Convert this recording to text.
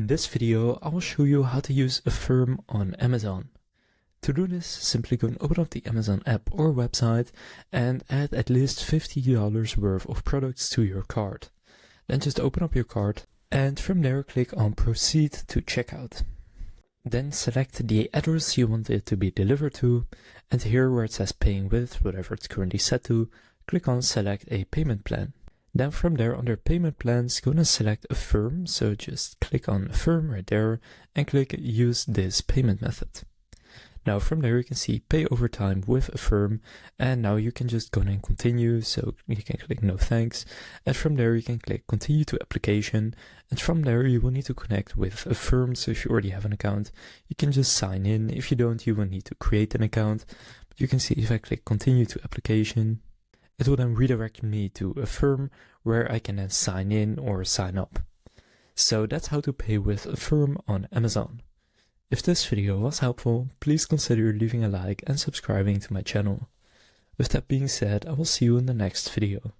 this video, I will show you how to use Affirm on Amazon. To do this, simply go and open up the Amazon app or website and add at least $50 worth of products to your cart. Then just open up your cart and from there click on Proceed to Checkout. Then select the address you want it to be delivered to, and here where it says Paying With, whatever it's currently set to, click on Select a Payment Plan. Then from there under Payment Plans, go and select Affirm, so just click on Affirm right there and click Use this payment method. Now from there you can see Pay Over Time with Affirm, and now you can just go and continue, so you can click No Thanks, and from there you can click Continue to Application, and from there you will need to connect with Affirm, so if you already have an account, you can just sign in. If you don't, you will need to create an account, but you can see if I click Continue to Application, it will then redirect me to Affirm, where I can then sign in or sign up. So that's how to pay with Affirm on Amazon. If this video was helpful, please consider leaving a like and subscribing to my channel. With that being said, I will see you in the next video.